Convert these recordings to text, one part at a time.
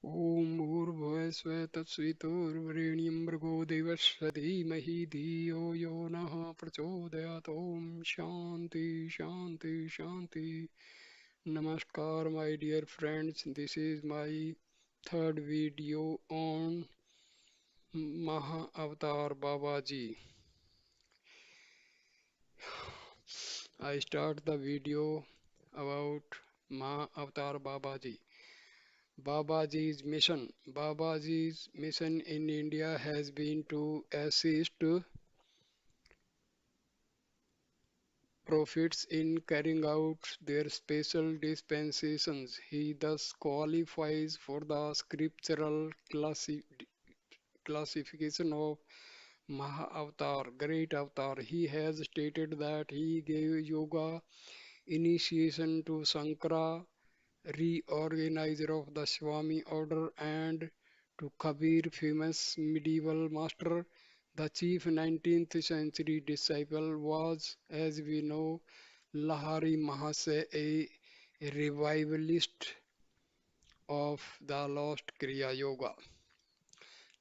ॐ भूर्भुवः स्वः तत्सवितुर्वरेण्यं भर्गो देवस्य धीमहि धियो यो नः प्रचोदयात् ॐ शान्ति शान्ति शान्ति. Namaskar my dear friends, this is my third video on Mahavtar Babaji. I start the video about Mahavtar Babaji. Babaji's mission in India has been to assist prophets in carrying out their special dispensations. He thus qualifies for the scriptural classification of Mahavatar, great avatar. He has stated that he gave yoga initiation to Sankara, reorganizer of the Swami order, and to Kabir, famous medieval master. The chief 19th century disciple was, as we know, Lahari Mahase, a revivalist of the lost Kriya Yoga.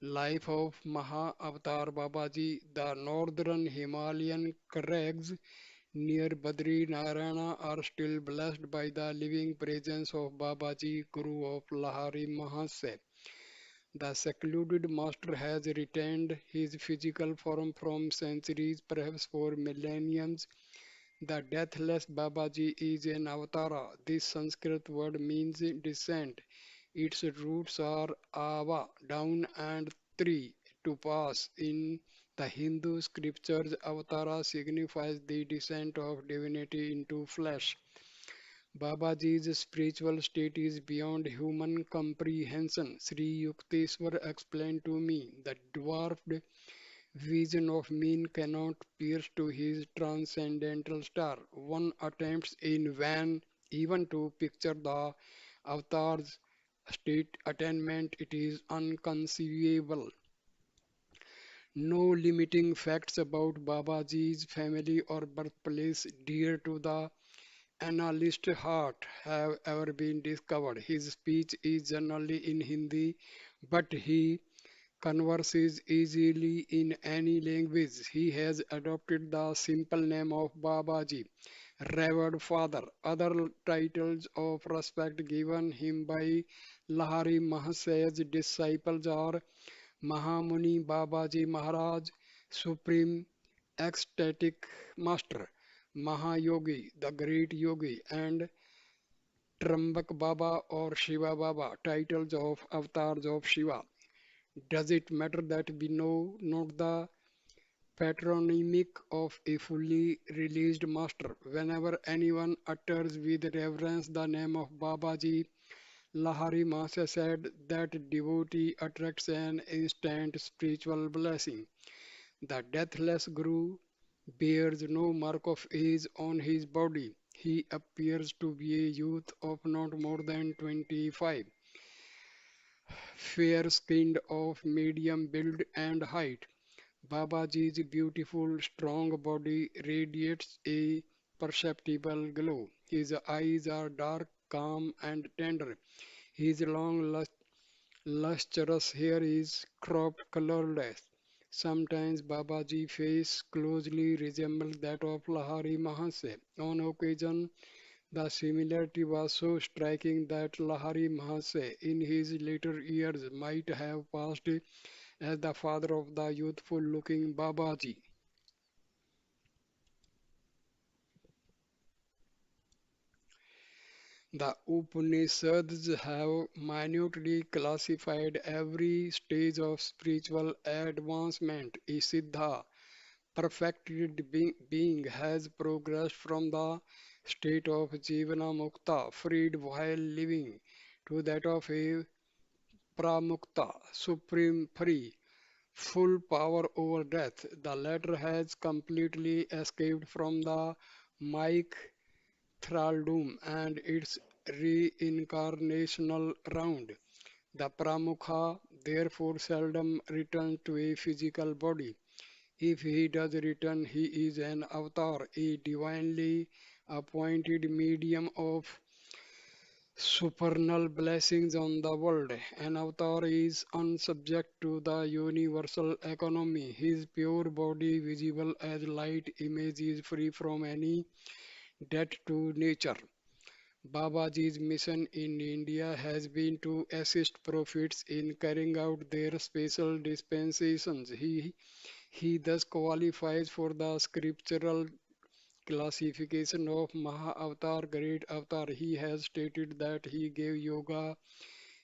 Life of Maha Avatar Babaji. The northern Himalayan crags near Badri Narayana are still blessed by the living presence of Babaji, Guru of Lahari Mahase. The secluded master has retained his physical form from centuries, perhaps for millenniums. The deathless Babaji is an avatara. This Sanskrit word means descent. Its roots are ava, down, and tri, to pass. In the Hindu scriptures, avatara signifies the descent of divinity into flesh. Babaji's spiritual state is beyond human comprehension. Sri Yukteswar explained to me the dwarfed vision of mean cannot pierce to his transcendental star. One attempts in vain even to picture the avatar's state attainment. It is unconceivable. No limiting facts about Babaji's family or birthplace dear to the analyst heart have ever been discovered. His speech is generally in Hindi, but he converses easily in any language. He has adopted the simple name of Babaji, revered father. Other titles of respect given him by Lahari Mahasay's disciples are Mahamuni Babaji Maharaj, Supreme Ecstatic Master, Mahayogi, the Great Yogi, and Trambak Baba or Shiva Baba, titles of avatars of Shiva. Does it matter that we know not the patronymic of a fully released master? Whenever anyone utters with reverence the name of Babaji, Lahari Master said that devotee attracts an instant spiritual blessing. The deathless Guru bears no mark of age on his body. He appears to be a youth of not more than 25, fair skinned, of medium build and height. Babaji's beautiful, strong body radiates a perceptible glow. His eyes are dark, calm, and tender. His long, lustrous hair is cropped colorless. Sometimes Babaji's face closely resembles that of Lahari Mahase. On occasion, the similarity was so striking that Lahari Mahase, in his later years, might have passed as the father of the youthful looking Babaji. The Upanishads have minutely classified every stage of spiritual advancement. A Siddha, perfected being, has progressed from the state of Jivana Mukta, freed while living, to that of a Pramukta, supreme free, full power over death. The latter has completely escaped from the Mike thraldom and its reincarnational round. The Pramukha therefore seldom returns to a physical body. If he does return, he is an avatar, a divinely appointed medium of supernal blessings on the world. An avatar is unsubject to the universal economy. His pure body, visible as light image, is free from any debt to nature. Babaji's mission in India has been to assist prophets in carrying out their special dispensations. He thus qualifies for the scriptural classification of Mahavtar, great avatar. He has stated that he gave yoga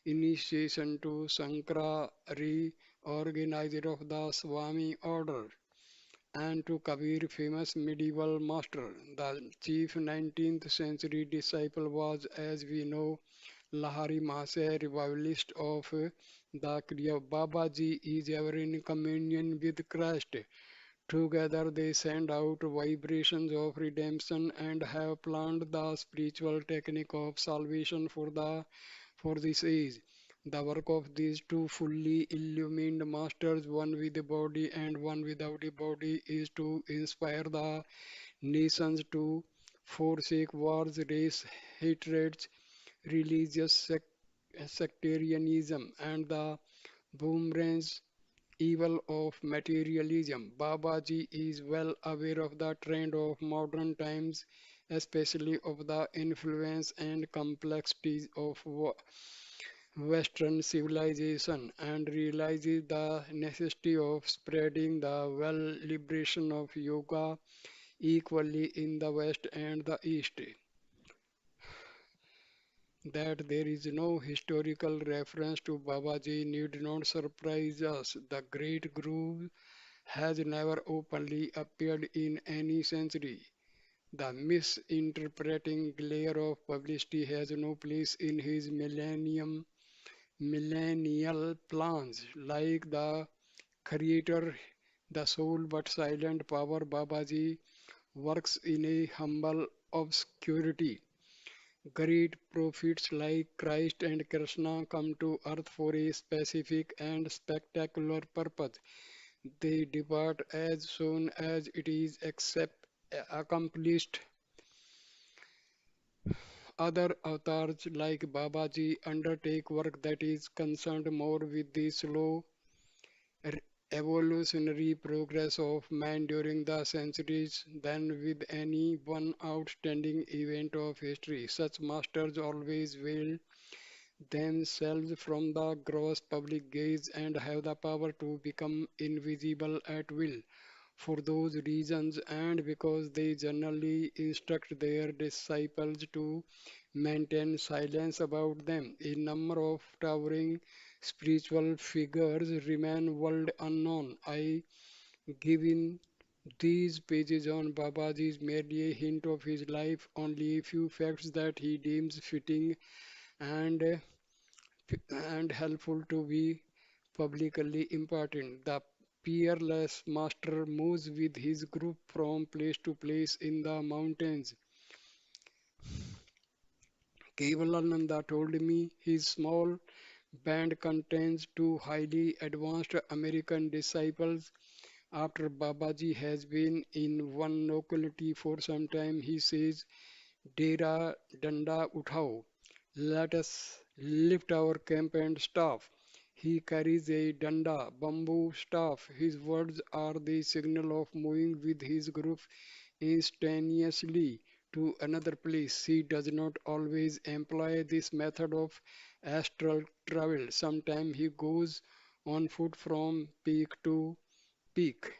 initiation to Shankara, reorganizer of the Swami order, and to Kabir, famous medieval master. The chief 19th century disciple was, as we know, Lahari Mahasaya, revivalist of the Kriya. Babaji is ever in communion with Christ. Together they send out vibrations of redemption and have planned the spiritual technique of salvation for this age. The work of these two fully illumined masters, one with a body and one without a body, is to inspire the nations to forsake wars, race hatreds, religious sectarianism, and the boomerang's evil of materialism. Babaji is well aware of the trend of modern times, especially of the influence and complexities of Western civilization, and realizes the necessity of spreading the well liberation of yoga equally in the West and the East. That there is no historical reference to Babaji need not surprise us. The great Guru has never openly appeared in any century. The misinterpreting glare of publicity has no place in his millennial plans. Like the creator, the soul but silent power, Babaji works in a humble obscurity. Great prophets like Christ and Krishna come to earth for a specific and spectacular purpose. They depart as soon as it is accomplished. Other avatars like Babaji undertake work that is concerned more with the slow r- evolutionary progress of man during the centuries than with any one outstanding event of history. Such masters always veil themselves from the gross public gaze and have the power to become invisible at will. For those reasons, and because they generally instruct their disciples to maintain silence about them, a number of towering spiritual figures remain world unknown. I give in these pages on Babaji is merely a hint of his life, only a few facts that he deems fitting and and helpful to be publicly important. The peerless master moves with his group from place to place in the mountains. Kevalananda told me his small band contains two highly advanced American disciples. After Babaji has been in one locality for some time, he says, Dera Danda Uthao. Let us lift our camp and staff. He carries a danda, bamboo staff. His words are the signal of moving with his group instantaneously to another place. He does not always employ this method of astral travel. Sometimes he goes on foot from peak to peak.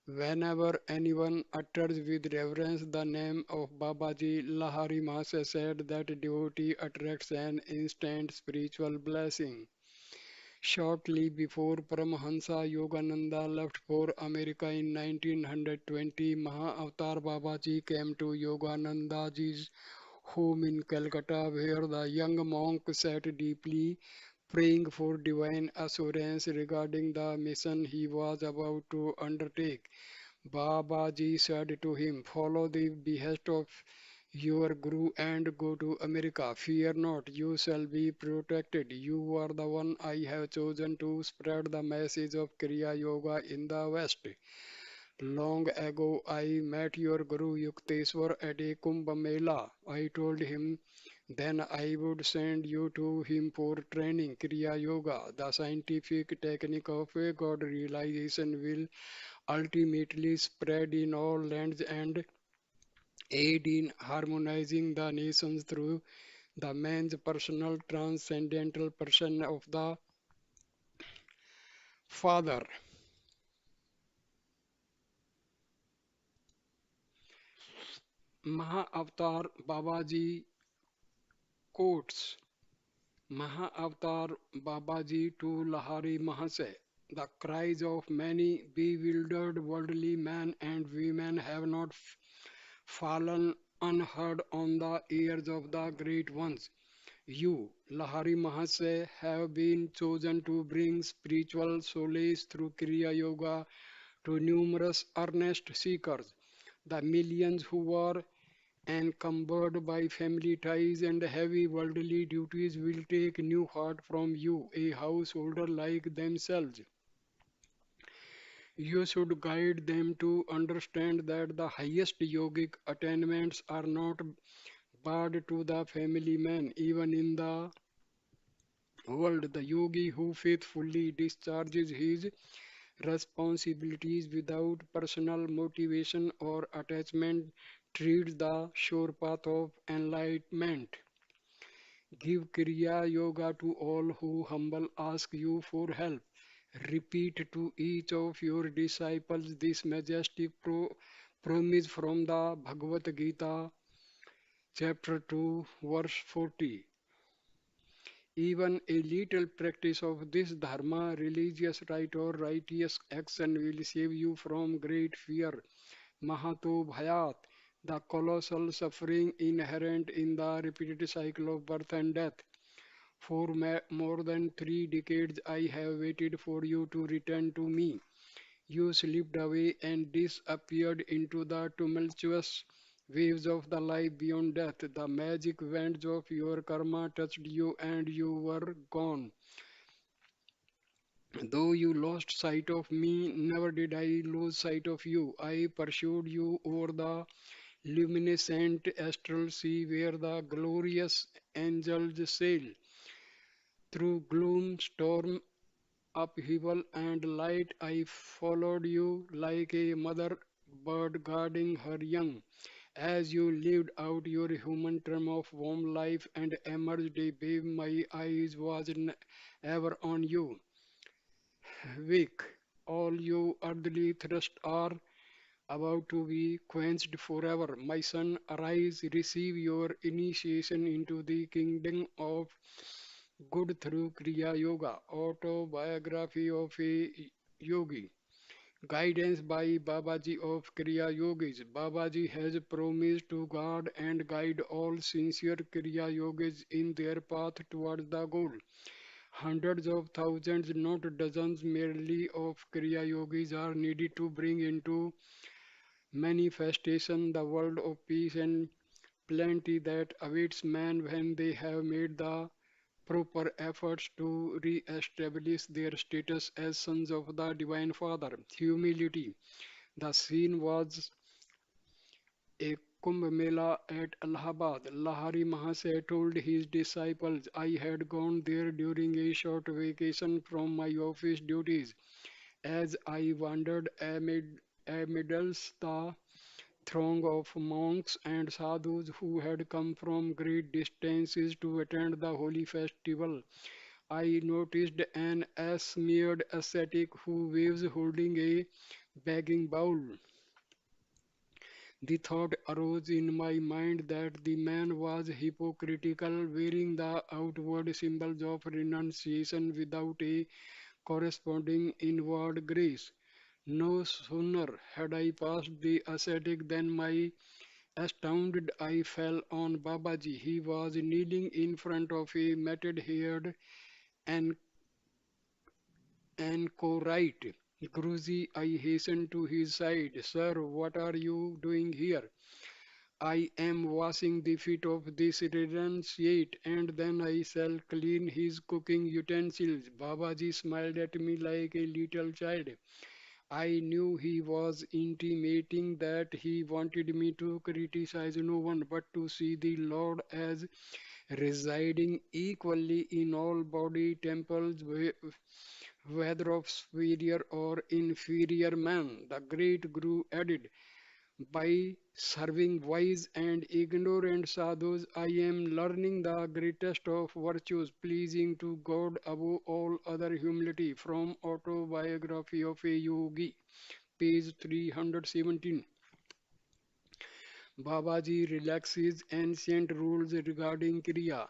Whenever anyone utters with reverence the name of Babaji, Lahari Mahasaya said that devotee attracts an instant spiritual blessing. Shortly before Paramahansa Yogananda left for America in 1920, Mahavtar Babaji came to Yoganandaji's home in Calcutta, where the young monk sat deeply praying for divine assurance regarding the mission he was about to undertake. Babaji said to him, Follow the behest of your Guru and go to America. Fear not, you shall be protected. You are the one I have chosen to spread the message of Kriya Yoga in the West. Long ago, I met your Guru Yukteswar at a Kumbh Mela. I told him Then I would send you to him for training. Kriya Yoga, the scientific technique of a God realization, will ultimately spread in all lands and aid in harmonizing the nations through the man's personal transcendental person of the Father. Mahavtar Babaji quotes Mahavtar Babaji to Lahari Mahase. The cries of many bewildered worldly men and women have not fallen unheard on the ears of the great ones. You, Lahari Mahase, have been chosen to bring spiritual solace through Kriya Yoga to numerous earnest seekers. The millions who are encumbered by family ties and heavy worldly duties will take new heart from you, a householder like themselves. You should guide them to understand that the highest yogic attainments are not barred to the family man. Even in the world, the yogi who faithfully discharges his responsibilities without personal motivation or attachment treads the sure path of enlightenment. Give Kriya Yoga to all who humble ask you for help. Repeat to each of your disciples this majestic promise from the Bhagavad Gita, chapter 2, verse 40. Even a little practice of this dharma, religious rite or righteous action will save you from great fear. Mahato Bhayat, the colossal suffering inherent in the repeated cycle of birth and death. For more than 3 decades, I have waited for you to return to me. You slipped away and disappeared into the tumultuous waves of the life beyond death. The magic winds of your karma touched you and you were gone. Though you lost sight of me, never did I lose sight of you. I pursued you over the luminescent astral sea where the glorious angels sail. Through gloom, storm, upheaval, and light, I followed you like a mother bird guarding her young. As you lived out your human term of warm life and emerged a babe, my eyes was ever on you. Wake, all you earthly thirst are about to be quenched forever. My son, arise, receive your initiation into the kingdom of good through Kriya Yoga, autobiography of a yogi. Guidance by Babaji of Kriya Yogis. Babaji has promised to guard and guide all sincere Kriya Yogis in their path towards the goal. Hundreds of thousands, not dozens merely, of Kriya Yogis are needed to bring into manifestation the world of peace and plenty that awaits man when they have made the proper efforts to re-establish their status as sons of the Divine Father. Humility. The scene was a Kumbh Mela at Allahabad. Lahari Mahasaya told his disciples, I had gone there during a short vacation from my office duties. As I wandered amidst the throng of monks and sadhus who had come from great distances to attend the holy festival, I noticed an smeared ascetic who waves holding a begging bowl. The thought arose in my mind that the man was hypocritical, wearing the outward symbols of renunciation without a corresponding inward grace. No sooner had I passed the ascetic than my astounded eye fell on Babaji. He was kneeling in front of a matted haired and anchorite. Guruji, I hastened to his side. Sir, what are you doing here? I am washing the feet of this renunciate, and then I shall clean his cooking utensils. Babaji smiled at me like a little child. I knew he was intimating that he wanted me to criticize no one but to see the Lord as residing equally in all body temples, whether of superior or inferior man. The great Guru added, by serving wise and ignorant sadhus, I am learning the greatest of virtues, pleasing to God above all other humility. From Autobiography of a Yogi, page 317. Babaji relaxes ancient rules regarding Kriya.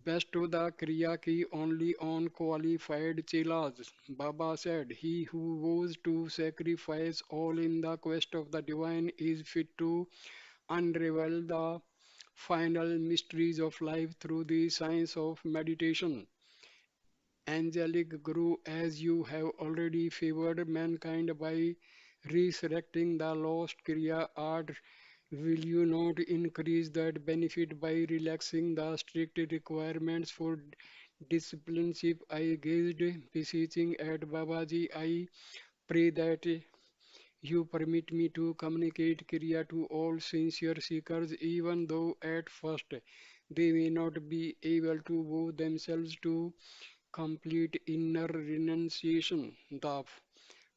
Bestow the Kriya key only on qualified chelas. Baba said, he who vows to sacrifice all in the quest of the divine is fit to unravel the final mysteries of life through the science of meditation. Angelic Guru, as you have already favored mankind by resurrecting the lost Kriya art, will you not increase that benefit by relaxing the strict requirements for discipleship? I gazed beseeching at Babaji. I pray that you permit me to communicate Kriya to all sincere seekers, even though at first they may not be able to vow themselves to complete inner renunciation. The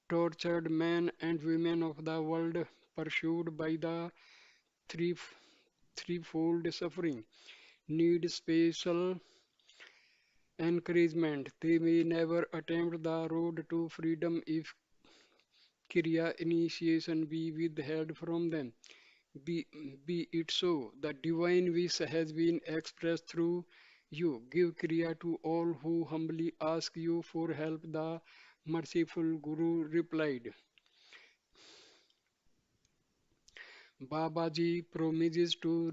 tortured men and women of the world, pursued by the three, threefold suffering, need special encouragement. They may never attempt the road to freedom if Kriya initiation be withheld from them. Be, be it so. The divine wish has been expressed through you. Give Kriya to all who humbly ask you for help. The merciful Guru replied. Babaji promises to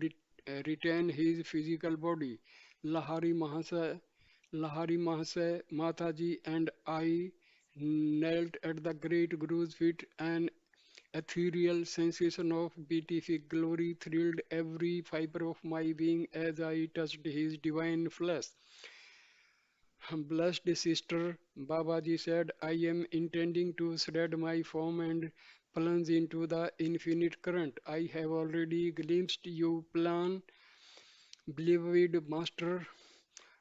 retain his physical body. Lahari Mahasaya, Lahari Mahasaya, Mataji, and I knelt at the great Guru's feet. An ethereal sensation of beatific glory thrilled every fiber of my being as I touched his divine flesh. Blessed sister, Babaji said, I am intending to shred my form and plunge into the infinite current. I have already glimpsed your plan, beloved master.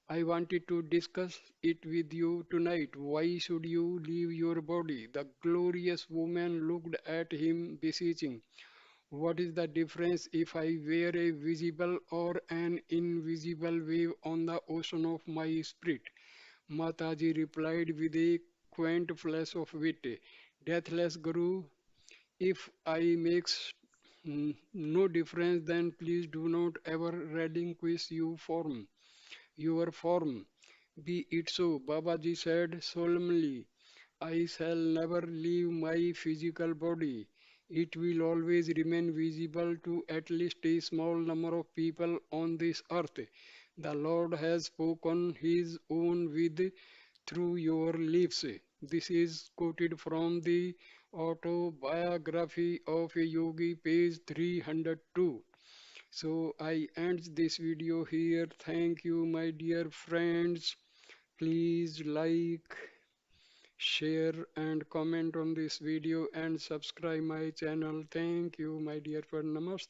I wanted to discuss it with you tonight. Why should you leave your body? The glorious woman looked at him, beseeching. What is the difference if I wear a visible or an invisible wave on the ocean of my spirit? Mataji replied with a quaint flash of wit. Deathless Guru, if I makes no difference, then please do not ever relinquish your form. Be it so, Babaji said solemnly. I shall never leave my physical body. It will always remain visible to at least a small number of people on this earth. The Lord has spoken His own with through your lips. This is quoted from the Autobiography of a Yogi, page 302. So I end this video here. Thank you, my dear friends. Please like, share and comment on this video and subscribe my channel. Thank you, my dear friend. Namaste.